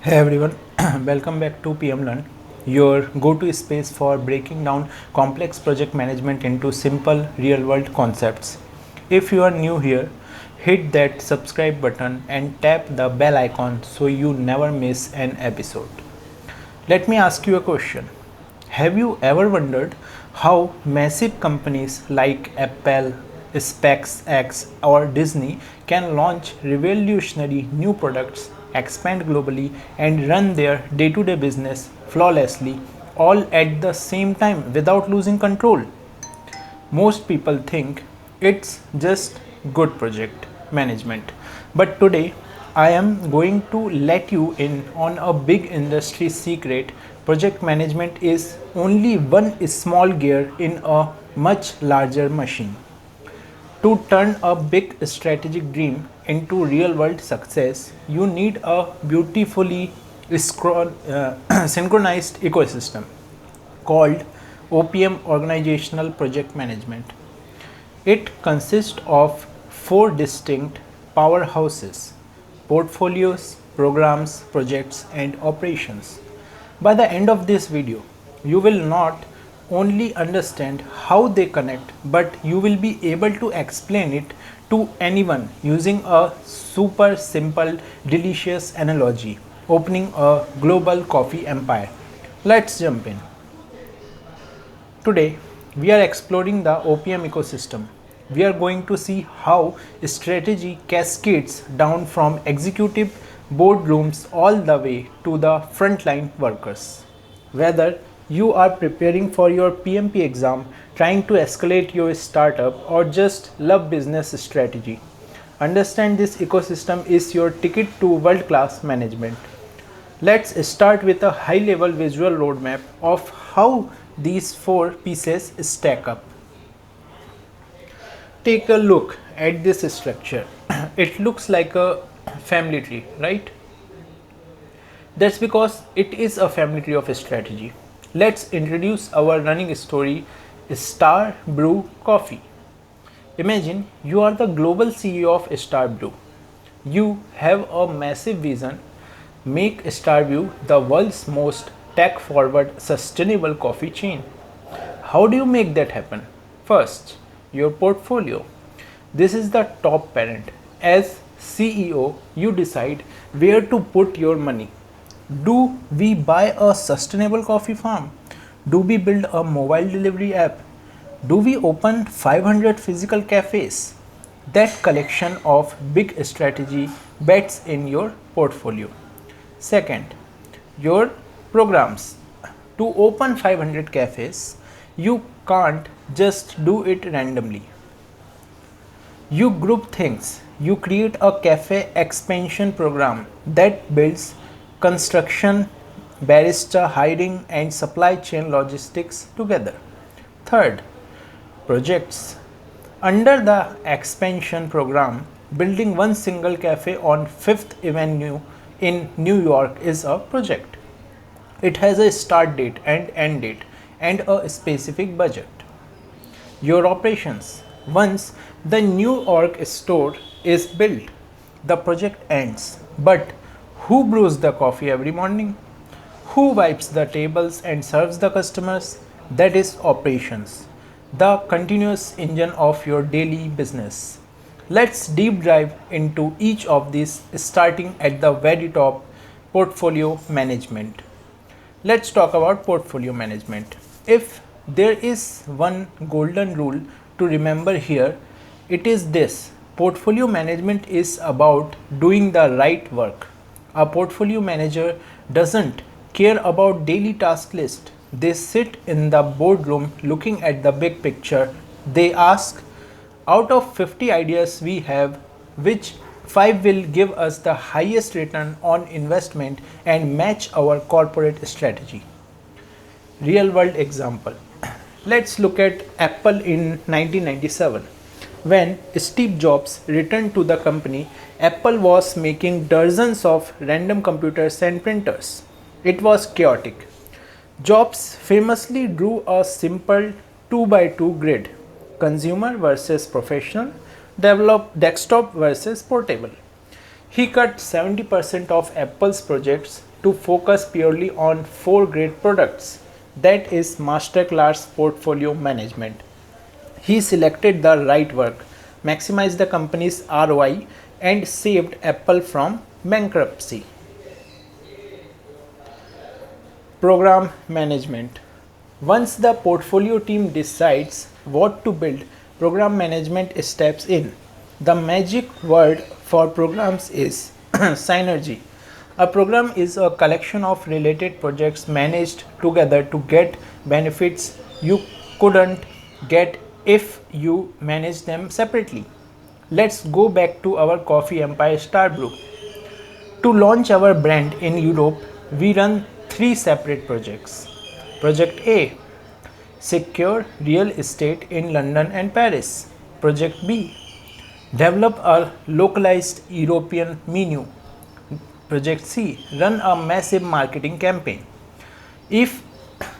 Hey everyone, welcome back to PM Learn, your go-to space for breaking down complex project management into simple real-world concepts. If you are new here, hit that subscribe button and tap the bell icon so you never miss an episode. Let me ask you a question. Have you ever wondered how massive companies like Apple, SpaceX, or Disney can launch revolutionary new products, expand globally, and run their day to day business flawlessly, all at the same time without losing control? Most people think it's just good project management. But today I am going to let you in on a big industry secret. Project management is only one small gear in a much larger machine. To turn a big strategic dream into real world success, you need a beautifully synchronized ecosystem called OPM, Organizational Project Management. It consists of four distinct powerhouses: portfolios, programs, projects, and operations. By the end of this video, you will not only understand how they connect, but you will be able to explain it to anyone using a super simple, delicious analogy, opening a global coffee empire. Let's jump in. Today, we are exploring the OPM ecosystem. We are going to see how strategy cascades down from executive boardrooms all the way to the frontline workers. Whether you are preparing for your PMP exam, trying to escalate your startup, or just love business strategy, understand this ecosystem is your ticket to world class management. Let's start with a high level visual roadmap of how these four pieces stack up. Take a look at this structure. It looks like a family tree, right? That's because it is a family tree of strategy. Let's introduce our running story, Star Brew Coffee. Imagine you are the global CEO of Star Brew. You have a massive vision: make Starview the world's most tech forward sustainable coffee chain. How do you make that happen? First, your portfolio. This is the top parent. As CEO, you decide where to put your money. Do we buy a sustainable coffee farm? Do we build a mobile delivery app? Do we open 500 physical cafes? That collection of big strategy bets in your portfolio. Second, your programs. To open 500 cafes, you can't just do it randomly. You group things. You create a cafe expansion program that builds construction, barista hiring, and supply chain logistics together. Third, projects. Under the expansion program, building one single cafe on Fifth Avenue in New York is a project. It has a start date and end date and a specific budget. Your operations. Once the New York store is built, the project ends. But who brews the coffee every morning? Who wipes the tables and serves the customers? That is operations, the continuous engine of your daily business. Let's deep dive into each of these, starting at the very top: portfolio management. Let's talk about portfolio management. If there is one golden rule to remember here, it is this: portfolio management is about doing the right work. A portfolio manager doesn't care about daily task list. They sit in the boardroom looking at the big picture. They ask, out of 50 ideas we have, which 5 will give us the highest return on investment and match our corporate strategy? Real world example. Let's look at Apple in 1997. When Steve Jobs returned to the company, Apple was making dozens of random computers and printers. It was chaotic. Jobs famously drew a simple 2 by 2 grid: consumer versus professional, desktop versus portable. He cut 70% of Apple's projects to focus purely on 4 great products. That is masterclass portfolio management. He selected the right work, maximized the company's ROI, and saved Apple from bankruptcy. Program management. Once the portfolio team decides what to build, program management steps in. The magic word for programs is synergy. A program is a collection of related projects managed together to get benefits you couldn't get if you manage them separately. Let's go back to our coffee empire Starbrew. To launch our brand in Europe, we run 3 separate projects. Project A: secure real estate in London and Paris. Project B: develop a localized European menu. Project C: run a massive marketing campaign. If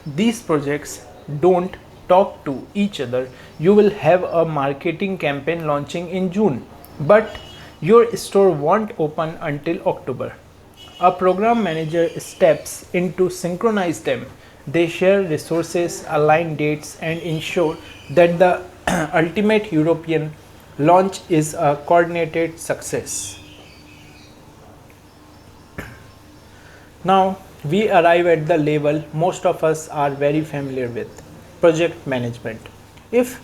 these projects don't talk to each other, you will have a marketing campaign launching in June, but your store won't open until October. A program manager steps in to synchronize them. They share resources, align dates, and ensure that the ultimate European launch is a coordinated success. Now we arrive at the level most of us are very familiar with: project management. If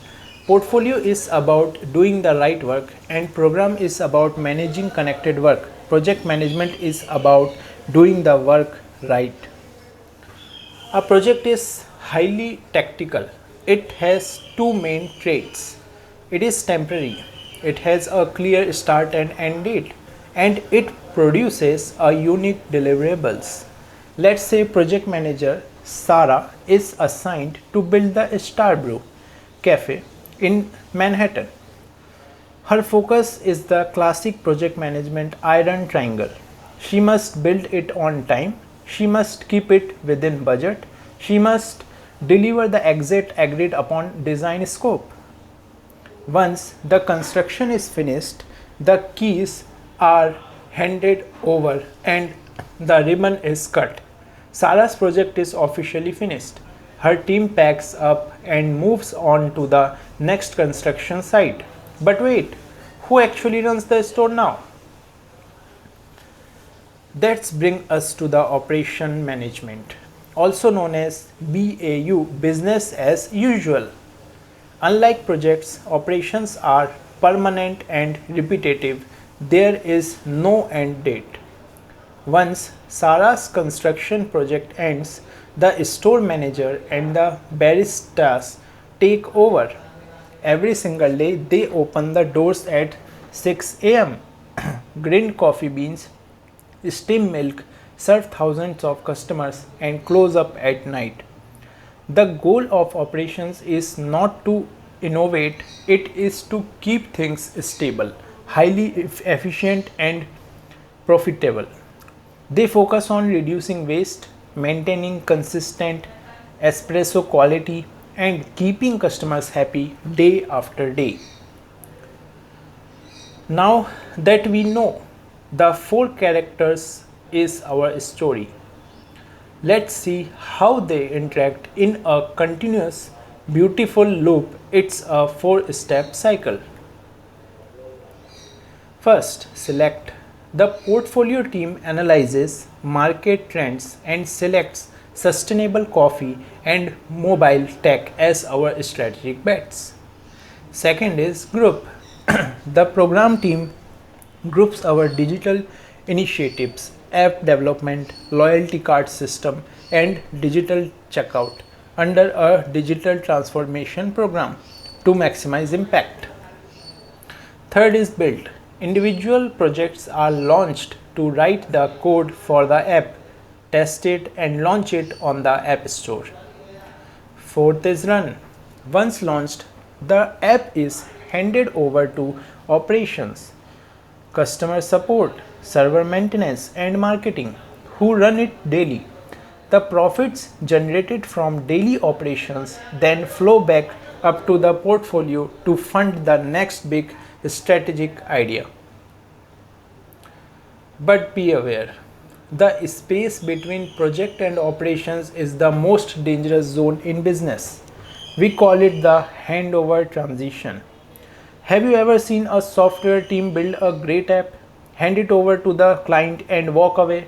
portfolio is about doing the right work and program is about managing connected work, project management is about doing the work right. A project is highly tactical. It has two main traits. It is temporary. It has a clear start and end date, and it produces a unique deliverables. Let's say project manager Sarah is assigned to build the Starbrew cafe in Manhattan. Her focus is the classic project management iron triangle. She must build it on time, she must keep it within budget, she must deliver the exact agreed upon design scope. Once the construction is finished, the keys are handed over and the ribbon is cut. Sarah's project is officially finished. Her team packs up and moves on to the next construction site. But wait, who actually runs the store now? That's bring us to the operation management, also known as BAU, business as usual. Unlike projects, operations are permanent and repetitive. There is no end date. Once Sarah's construction project ends, the store manager and the baristas take over. Every single day they open the doors at 6 a.m. grind coffee beans, steam milk, serve thousands of customers, and close up at night. The goal of operations is not to innovate, it is to keep things stable, highly efficient, and profitable. They focus on reducing waste, maintaining consistent espresso quality, and keeping customers happy day after day. Now that we know the 4 characters is our story, let's see how they interact in a continuous, beautiful loop. It's a 4-step cycle. First, select. The portfolio team analyzes market trends and selects sustainable coffee and mobile tech as our strategic bets. Second is group. The program team groups our digital initiatives, app development, loyalty card system, and digital checkout under a digital transformation program to maximize impact. Third is build. Individual projects are launched to write the code for the app, test it, and launch it on the App Store. Fourth is run. Once launched, the app is handed over to operations, customer support, server maintenance, and marketing, who run it daily. The profits generated from daily operations then flow back up to the portfolio to fund the next big strategic idea. But be aware, The space between project and operations is the most dangerous zone in business. We call it the handover transition. Have you ever seen a software team build a great app, hand it over to the client and walk away,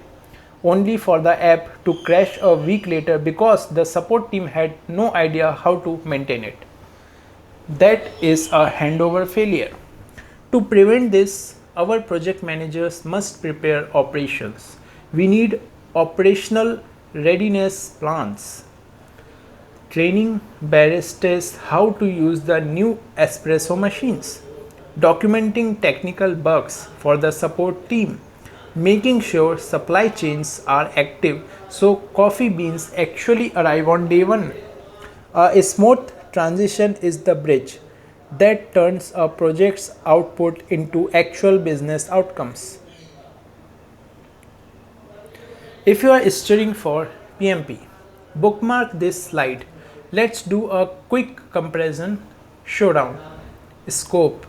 only for the app to crash a week later because the support team had no idea how to maintain it? That is a handover failure. To prevent this, our project managers must prepare operations. We need operational readiness plans, training baristas how to use the new espresso machines, documenting technical bugs for the support team, making sure supply chains are active so coffee beans actually arrive on day one. A smooth transition is the bridge that turns a project's output into actual business outcomes. If you are studying for PMP, bookmark this slide. Let's do a quick comparison showdown. Scope.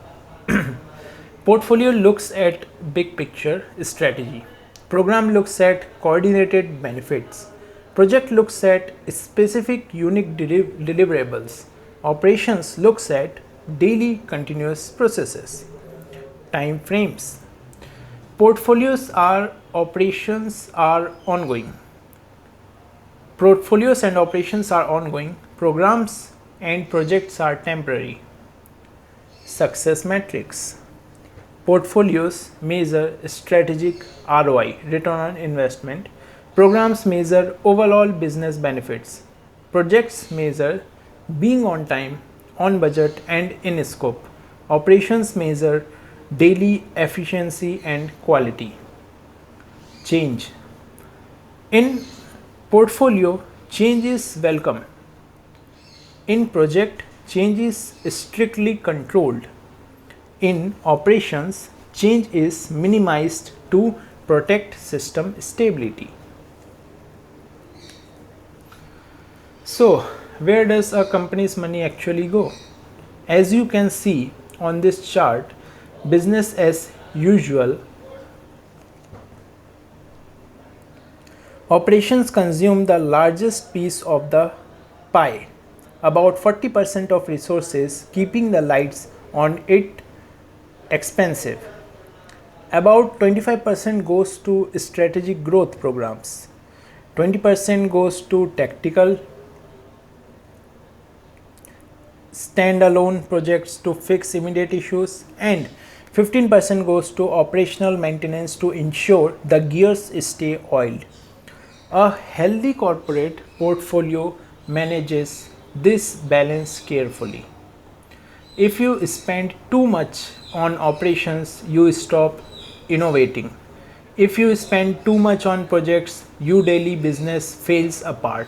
Portfolio looks at big picture strategy. Program looks at coordinated benefits. Project looks at specific unique deliverables. Operations looks at daily continuous processes. Time frames. Portfolios are operations are ongoing. Portfolios and operations are ongoing. Programs and projects are temporary. Success metrics. Portfolios measure strategic ROI, return on investment. Programs measure overall business benefits. Projects measure being on time, on budget, and in scope. Operations measure daily efficiency and quality. Change. In portfolio, change is welcome. In project, change is strictly controlled. In operations, change is minimized to protect system stability. So, where does a company's money actually go? As you can see on this chart, business as usual. Operations consume the largest piece of the pie, about 40% of resources, keeping the lights on it expensive. About 25% goes to strategic growth programs, 20% goes to tactical standalone projects to fix immediate issues, and 15% goes to operational maintenance to ensure the gears stay oiled. A healthy corporate portfolio manages this balance carefully. If you spend too much on operations, you stop innovating. If you spend too much on projects, your daily business falls apart.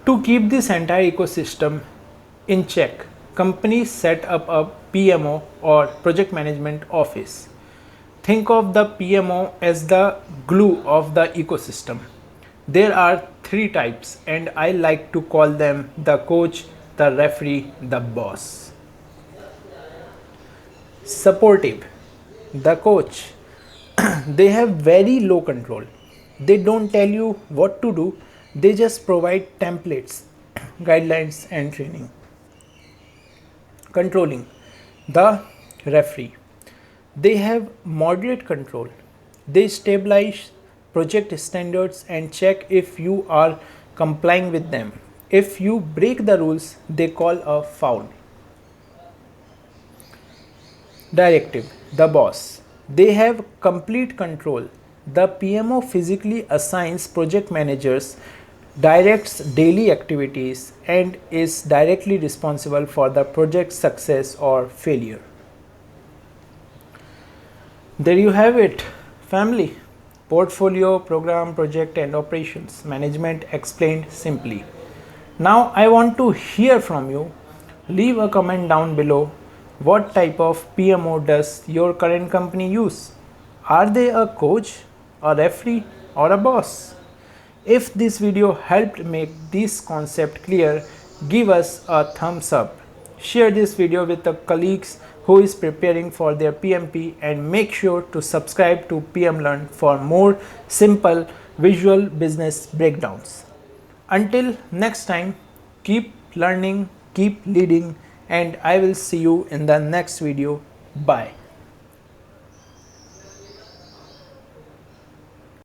To keep this entire ecosystem in check, companies set up a PMO or project management office. Think of the PMO as the glue of the ecosystem. There are three types, and I like to call them the coach, the referee, the boss. Supportive. The coach. They have very low control. They don't tell you what to do, they just provide templates, guidelines, and training. Controlling. The referee. They have moderate control. They stabilize project standards and check if you are complying with them. If you break the rules, they call a foul. Directive. The boss. They have complete control. The PMO physically assigns project managers, directs daily activities, and is directly responsible for the project's success or failure. There you have it, family. Portfolio, program, project, and operations management explained simply. Now I want to hear from you. Leave a comment down below. What type of PMO does your current company use? Are they a coach, a referee, or a boss? If this video helped make this concept clear, give us a thumbs up. Share this video with the colleagues who who is preparing for their PMP, and make sure to subscribe to PM Learn for more simple visual business breakdowns. Until next time, keep learning, keep leading, and I will see you in the next video. Bye.